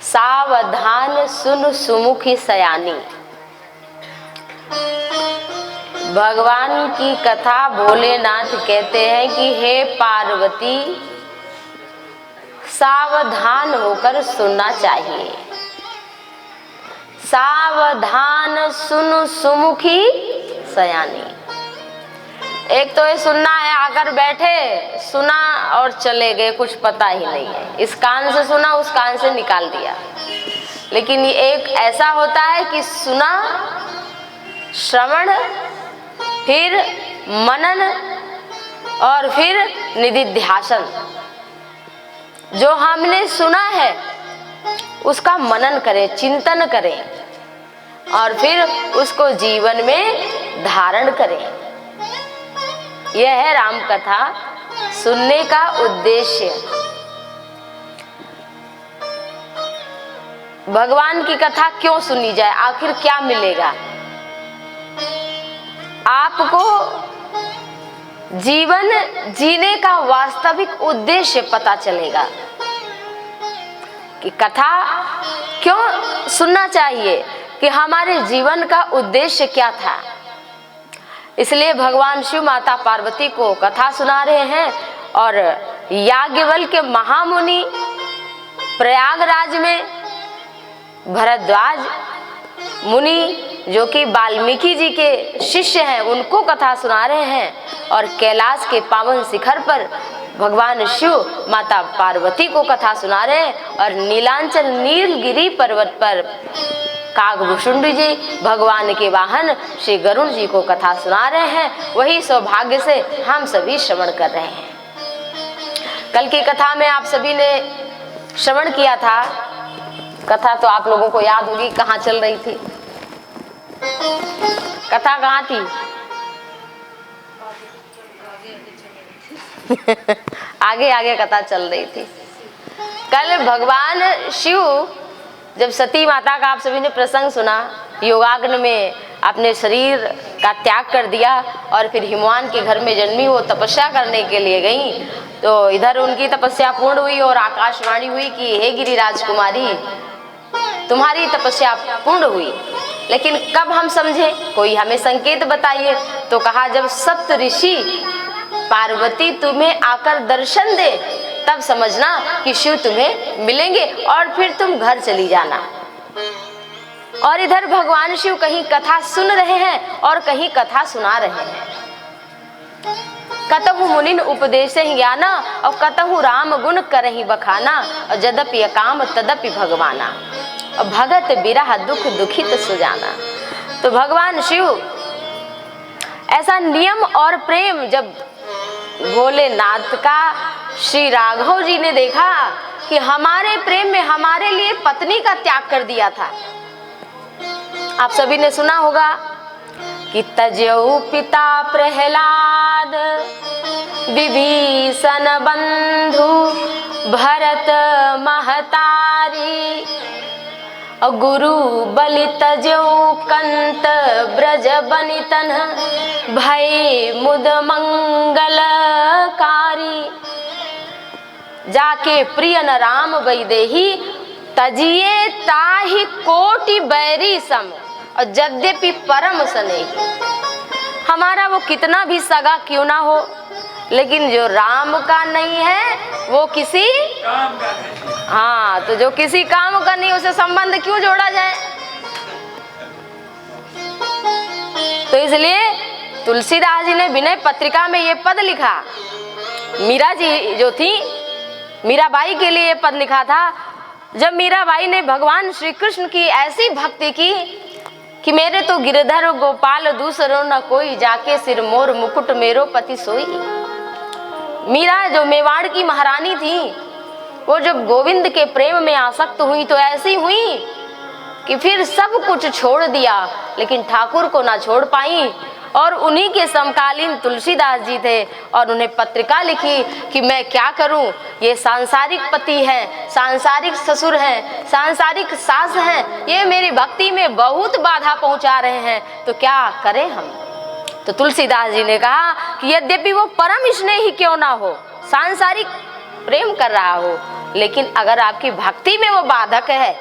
सावधान सुन सुमुखी सयानी। भगवान की कथा भोलेनाथ कहते हैं कि हे पार्वती, सावधान होकर सुनना चाहिए। सावधान सुन सुमुखी सयानी। एक तो ये सुनना है, आकर बैठे सुना और चले गए, कुछ पता ही नहीं है, इस कान से सुना उस कान से निकाल दिया। लेकिन एक ऐसा होता है कि सुना, श्रवण, फिर मनन और फिर निधिध्यासन। जो हमने सुना है उसका मनन करें, चिंतन करें और फिर उसको जीवन में धारण करें। यह है राम कथा सुनने का उद्देश्य। भगवान की कथा क्यों सुनी जाए, आखिर क्या मिलेगा? आपको जीवन जीने का वास्तविक उद्देश्य पता चलेगा कि कथा क्यों सुनना चाहिए, कि हमारे जीवन का उद्देश्य क्या था। इसलिए भगवान शिव माता पार्वती को कथा सुना रहे हैं और याज्ञवल्क्य महामुनि प्रयागराज में भरद्वाज मुनि जो कि वाल्मीकि जी के शिष्य हैं उनको कथा सुना रहे हैं, और कैलाश के पावन शिखर पर भगवान शिव माता पार्वती को कथा सुना रहे हैं, और नीलांचल नीलगिरी पर्वत पर कागभूषुंड जी भगवान के वाहन श्री गरुड़ जी को कथा सुना रहे हैं। वही सौभाग्य से हम सभी श्रवण कर रहे हैं। कल की कथा में आप सभी ने श्रवण किया था, कथा तो आप लोगों को याद होगी कहाँ चल रही थी। कथा कहाँ थी? आगे आगे कथा चल रही थी। कल भगवान शिव जब सती माता का आप सभी ने प्रसंग सुना, योगाग्नि में अपने शरीर का त्याग कर दिया और फिर हिमवान के घर में जन्मी, वो तपस्या करने के लिए गई, तो इधर उनकी तपस्या पूर्ण हुई और आकाशवाणी हुई कि हे गिरिराज कुमारी, तुम्हारी तपस्या पूर्ण हुई, लेकिन कब हम समझे, कोई हमें संकेत बताइए। तो कहा जब सप्त ऋषि पार्वती तुम्हें आकर दर्शन दे तब समझना कि शिव तुम्हें मिलेंगे और फिर तुम घर चली जाना। और इधर भगवान शिव कहीं कथा सुन रहे हैं और कहीं कथा सुना रहे हैं। कतहु मुनिन उपदेश ज्ञाना और कतहु राम गुण करहि बखाना, और यद्यपि काम तदपि भगवाना, और भगत बिरह दुख दुखित सुजाना। तो भगवान शिव ऐसा नियम और प्रेम जब भोलेनाथ का श्री राघव जी ने देखा कि हमारे प्रेम में हमारे लिए पत्नी का त्याग कर दिया था। आप सभी ने सुना होगा कि तजऊ पिता प्रहलाद विभीषण बंधु भरत महतारी, और गुरु बलि तजऊ कंत ब्रज बनितन भय मुद मंगलकारी। जाके प्रिय न राम वैदेही तजिए ताहि कोटि बैरी सम, और यद्यपि परम स्नेही। हमारा वो कितना भी सगा क्यों ना हो, लेकिन जो राम का नहीं है वो किसी काम का नहीं। हाँ, तो जो किसी काम का नहीं उसे संबंध क्यों जोड़ा जाए। तो इसलिए तुलसीदास जी ने विनय पत्रिका में ये पद लिखा। मीरा जी जो थी, मीराबाई के लिए ये पद लिखा था। जब मीराबाई ने भगवान श्री कृष्ण की ऐसी भक्ति की कि मेरे तो गिरधर गोपाल दूसरो न कोई, जाके सिर मोर मुकुट मेरो पति सोई। मीरा जो मेवाड़ की महारानी थी, वो जब गोविंद के प्रेम में आसक्त हुई तो ऐसी हुई कि फिर सब कुछ छोड़ दिया, लेकिन ठाकुर को ना छोड़ पाई। और उन्हीं के समकालीन तुलसीदास जी थे और उन्हें पत्रिका लिखी कि मैं क्या करूं, ये सांसारिक पति हैं, सांसारिक ससुर हैं, सांसारिक सास हैं, ये मेरी भक्ति में बहुत बाधा पहुंचा रहे हैं, तो क्या करें हम। तो तुलसीदास जी ने कहा कि यद्यपि वो परम स्नेही क्यों ना हो, सांसारिक प्रेम कर रहा हो, लेकिन अगर आपकी भक्ति में वो बाधक है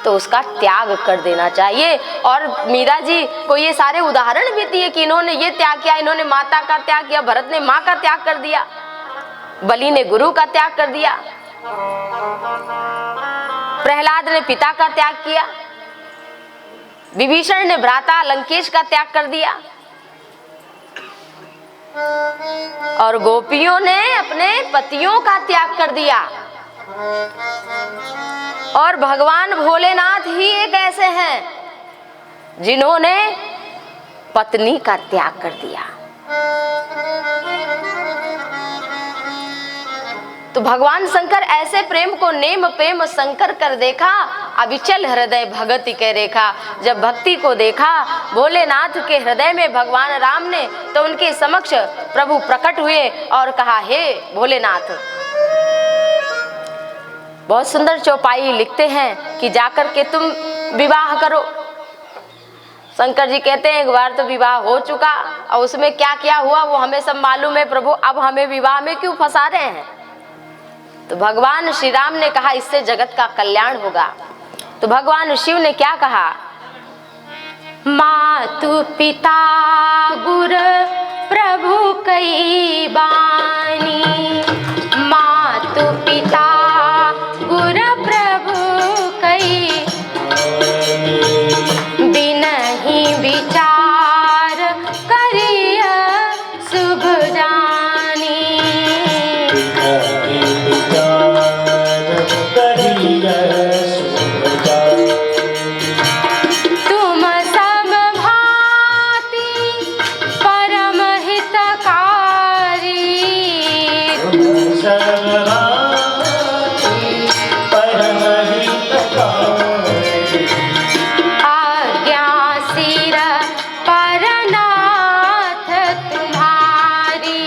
तो उसका त्याग कर देना चाहिए। और मीरा जी को ये सारे उदाहरण भी दिए कि इन्होंने ये त्याग किया, इन्होंने माता का त्याग किया, भरत ने माँ का त्याग कर दिया, बलि ने गुरु का त्याग कर दिया, प्रहलाद ने पिता का त्याग किया, विभीषण ने भ्राता लंकेश का त्याग कर दिया, और गोपियों ने अपने पतियों का त्याग कर दिया। और भगवान भोलेनाथ ही एक ऐसे हैं जिन्होंने पत्नी का त्याग कर दिया। तो भगवान शंकर ऐसे प्रेम को नेम प्रेम शंकर कर देखा, अविचल हृदय भगति के रेखा। जब भक्ति को देखा भोलेनाथ के हृदय में भगवान राम ने, तो उनके समक्ष प्रभु प्रकट हुए और कहा, हे भोलेनाथ। बहुत सुंदर चौपाई लिखते हैं कि जाकर के तुम विवाह करो। शंकर जी कहते हैं एक बार तो विवाह हो चुका और उसमें क्या क्या हुआ वो हमें सब मालूम है प्रभु, अब हमें विवाह में क्यों फंसा रहे हैं। तो भगवान श्री राम ने कहा इससे जगत का कल्याण होगा। तो भगवान शिव ने क्या कहा, मातु पिता गुर प्रभु कई बानी, मातु पिता गुर प्रभु कई, बिनहि विचार करिय शुभ जानी, तुम सब भांति परम हितकारी, आज्ञा सिर परनाथ तुम्हारी,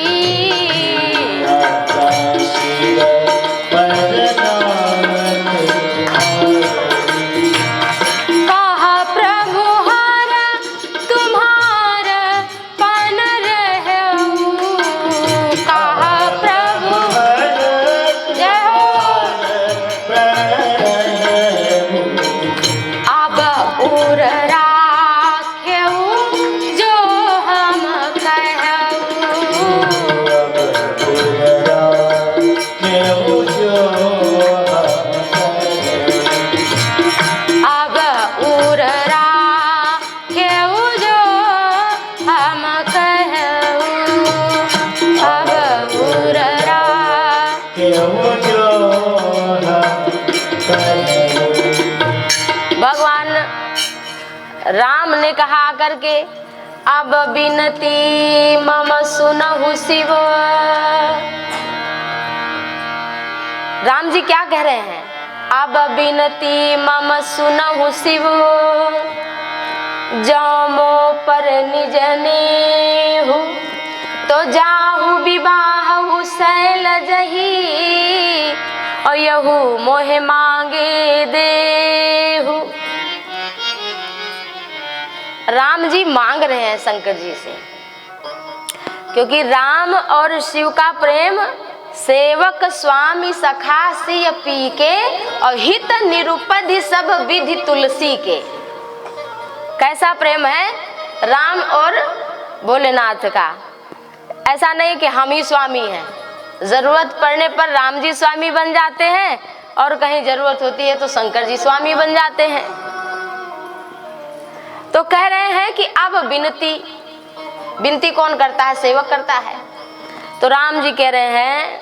कहा प्रभु हर तुम्हार पन रहू, कहा प्रभु जय हो। अब उर राखेऊ जो हम कहू, अब उर राखेऊ जो हम कहू, अब उर भगवान राम ने कहा करके, अब बिनती मम सुनहु शिव। राम जी क्या कह रहे हैं, अब बिनती मम सुनहु शिव, जामो पर निज नेहु, तो जाहु विवाह शैल जही, और यहू मोहे मांगे देहु। राम जी मांग रहे हैं शंकर जी से, क्योंकि राम और शिव का प्रेम सेवक स्वामी सखा सिय पी के, और हित निरुपधि सब विधि तुलसी के। कैसा प्रेम है राम और भोलेनाथ का। ऐसा नहीं कि हम ही स्वामी हैं, जरूरत पड़ने पर राम जी स्वामी बन जाते हैं और कहीं जरूरत होती है तो शंकर जी स्वामी बन जाते हैं। तो कह रहे हैं कि अब विनती कौन करता है, सेवक करता है। तो राम जी कह रहे हैं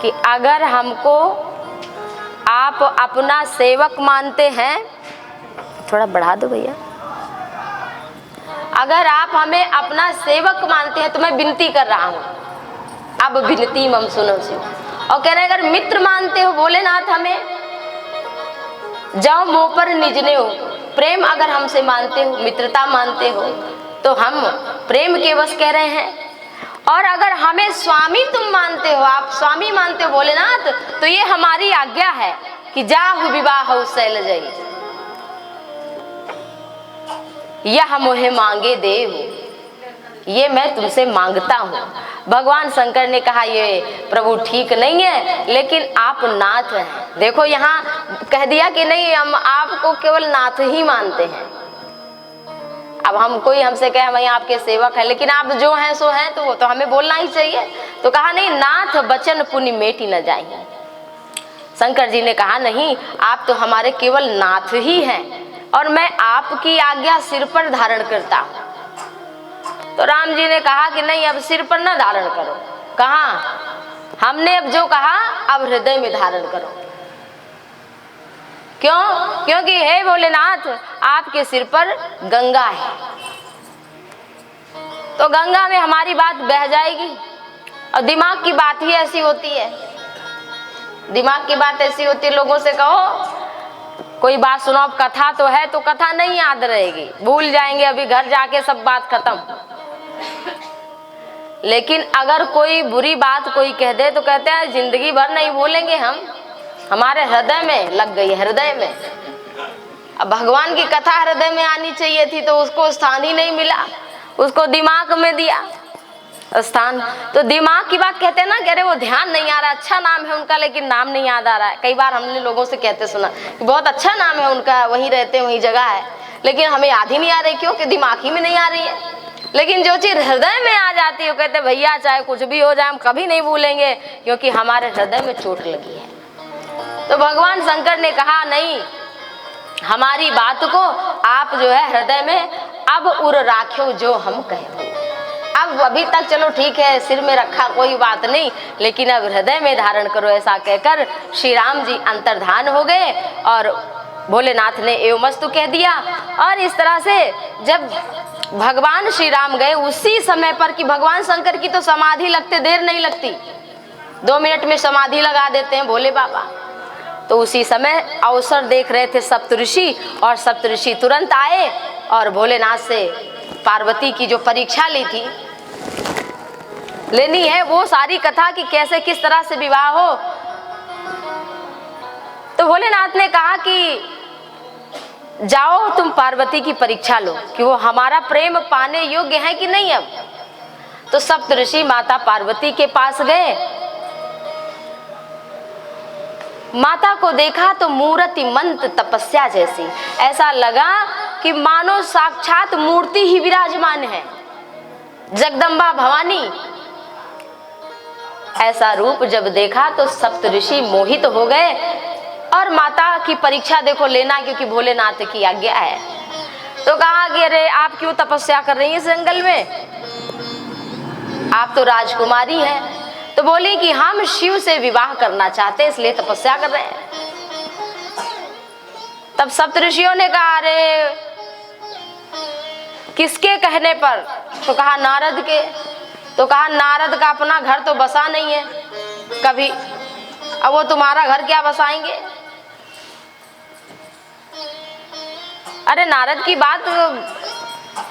कि अगर हमको आप अपना सेवक मानते हैं, थोड़ा बढ़ा दो भैया, अगर आप हमें अपना सेवक मानते हैं तो मैं विनती कर रहा हूं, अब विनती मम सुनो शिव। और कह रहे हैं अगर मित्र मानते हो भोलेनाथ हमें, जाओ मोह पर निजने हो, प्रेम अगर हमसे मानते हो, मित्रता मानते हो, तो हम प्रेम के वश कह रहे हैं। और अगर हमें स्वामी तुम मानते हो, आप स्वामी मानते हो भोलेनाथ, तो ये हमारी आज्ञा है कि जाहु विवाह शैल जई, यह मोहे मांगे देहु, ये मैं तुमसे मांगता हूँ। भगवान शंकर ने कहा ये प्रभु ठीक नहीं है, लेकिन आप नाथ हैं। देखो यहाँ कह दिया कि नहीं, हम आपको केवल नाथ ही मानते हैं। अब हम कोई हमसे कहे हम आपके सेवक हैं, लेकिन आप जो हैं सो हैं, तो वो तो हमें बोलना ही चाहिए। तो कहा नहीं, नाथ बचन पुण्य मेटी न जाए। शंकर जी ने कहा नहीं, आप तो हमारे केवल नाथ ही हैं और मैं आपकी आज्ञा सिर पर धारण करता हूं। तो राम जी ने कहा कि नहीं, अब सिर पर ना धारण करो। कहा हमने अब जो कहा अब हृदय में धारण करो। क्यों? क्योंकि हे भोलेनाथ, आपके सिर पर गंगा है, तो गंगा में हमारी बात बह जाएगी। और दिमाग की बात ही ऐसी होती है, दिमाग की बात ऐसी होती है, लोगों से कहो कोई बात सुनाओ, कथा तो है, तो कथा नहीं याद रहेगी, भूल जाएंगे अभी घर जाके सब बात खत्म। लेकिन अगर कोई बुरी बात कोई कह दे तो कहते हैं जिंदगी भर नहीं भूलेंगे हम, हमारे हृदय में लग गई, हृदय में। अब भगवान की कथा हृदय में आनी चाहिए थी, तो उसको स्थान ही नहीं मिला, उसको दिमाग में दिया स्थान। तो दिमाग की बात कहते हैं ना, कह रहे वो ध्यान नहीं आ रहा, अच्छा नाम है उनका लेकिन नाम नहीं याद आ रहा है। कई बार हमने लोगों से कहते सुना कि बहुत अच्छा नाम है उनका, वहीं रहते वहीं जगह है, लेकिन हमें याद ही नहीं आ रही। क्यों? कि दिमाग ही में नहीं आ रही है। लेकिन जो चीज हृदय में आ जाती है, कहते भैया चाहे कुछ भी हो जाए हम कभी नहीं भूलेंगे, क्योंकि हमारे हृदय में चोट लगी है। तो भगवान शंकर ने कहा नहीं, हमारी बात को आप जो है हृदय में अब उर राख्यो जो हम कहे। अब अभी तक चलो ठीक है, सिर में रखा कोई बात नहीं, लेकिन अब हृदय में धारण करो। ऐसा कहकर श्री राम जी अंतर्धान हो गए और भोलेनाथ ने एवमस्तु कह दिया। और इस तरह से जब भगवान श्री राम गए उसी समय पर, कि भगवान शंकर की तो समाधि लगते देर नहीं लगती, 2 मिनट में समाधि लगा देते हैं भोले बाबा। तो उसी समय अवसर देख रहे थे सप्तऋषि, और सप्तऋषि तुरंत आए और भोलेनाथ से पार्वती की जो परीक्षा ली थी, लेनी है वो सारी कथा कि कैसे किस तरह से विवाह हो। तो भोलेनाथ ने कहा कि जाओ तुम पार्वती की परीक्षा लो कि वो हमारा प्रेम पाने योग्य है कि नहीं। अब तो सप्तऋषि माता पार्वती के पास गए, माता को देखा तो मूर्ति मंत तपस्या जैसी, ऐसा लगा कि मानो साक्षात मूर्ति ही विराजमान है, जगदम्बा भवानी। ऐसा रूप जब देखा तो सप्तऋषि मोहित हो गए और माता की परीक्षा देखो लेना, क्योंकि भोलेनाथ की आज्ञा है। तो कहा कि अरे आप क्यों तपस्या कर रही हैं इस जंगल में, आप तो राजकुमारी हैं। तो बोली कि हम शिव से विवाह करना चाहते हैं, इसलिए तपस्या कर रहे हैं। तब सप्तऋषियों ने कहा अरे किसके कहने पर? तो कहा नारद के। तो कहा नारद का अपना घर तो बसा नहीं है कभी, अब वो तुम्हारा घर क्या बसाएंगे? अरे नारद की बात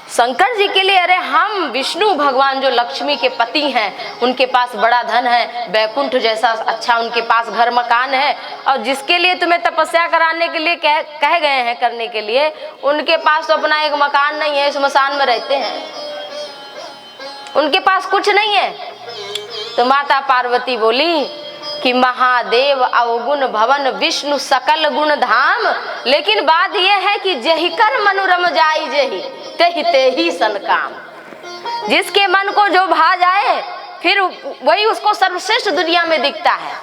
शंकर जी के लिए, अरे हम विष्णु भगवान जो लक्ष्मी के पति हैं, उनके पास बड़ा धन है, बैकुंठ जैसा अच्छा उनके पास घर मकान है, और जिसके लिए तुम्हें तपस्या कराने के लिए कह गए हैं करने के लिए, उनके पास तो अपना एक मकान नहीं है, स्मशान में रहते हैं, उनके पास कुछ नहीं है। तो माता पार्वती बोली कि महादेव अवगुण भवन विष्णु सकल गुण धाम, लेकिन बात यह है कि जही कर मनोरम जाई जही तेहि तेहि सन काम। जिसके मन को जो भा जाए फिर वही उसको सर्वश्रेष्ठ दुनिया में दिखता है।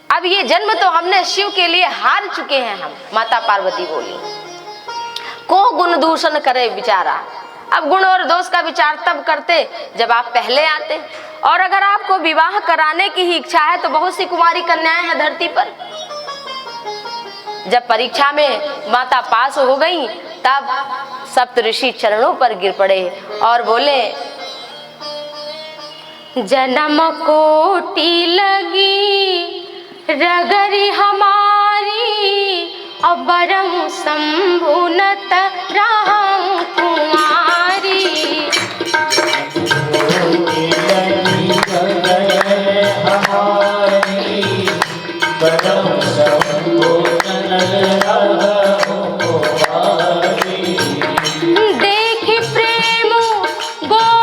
अब ये जन्म तो हमने शिव के लिए हार चुके हैं हम। माता पार्वती बोली को गुण दूषण करे विचारा। अब गुण और दोष का विचार तब करते जब आप पहले आते, और अगर आपको विवाह कराने की ही इच्छा है तो बहुत सी कुमारी कन्याएं हैं धरती पर। जब परीक्षा में माता पास हो गई तब सप्तऋषि चरणों पर गिर पड़े और बोले जन्म कोटि लगी रगरी हमारी, अब बरम शंभुनत राम कुमारी। देख प्रेम गो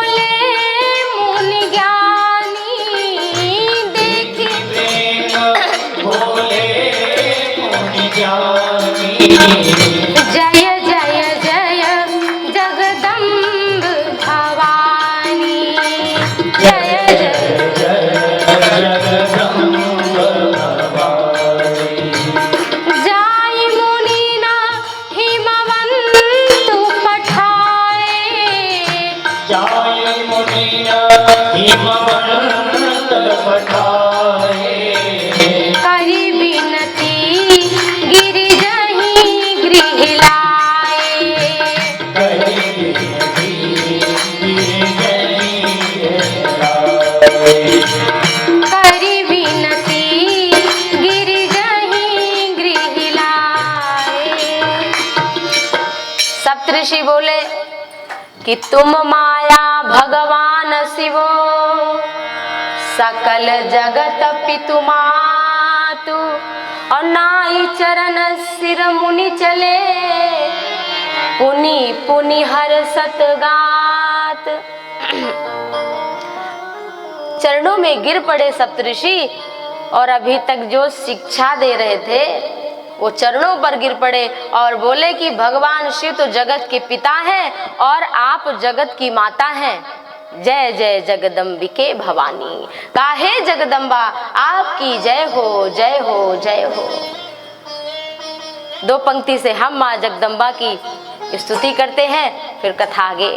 सप्तऋषि बोले कि तुम माया भगवान शिवो सकल जगत पितु मातु और नाई चरण सिर मुनि चले पुनि पुनि हर सतगात। चरणों में गिर पड़े सप्तऋषि और अभी तक जो शिक्षा दे रहे थे वो चरणों पर गिर पड़े और बोले कि भगवान शिव तो जगत के पिता हैं और आप जगत की माता हैं। जय जय जगदम्बिके भवानी, काहे जगदम्बा आपकी जय हो जय हो जय हो। दो पंक्ति से हम माँ जगदम्बा की स्तुति करते हैं, फिर कथा आगे।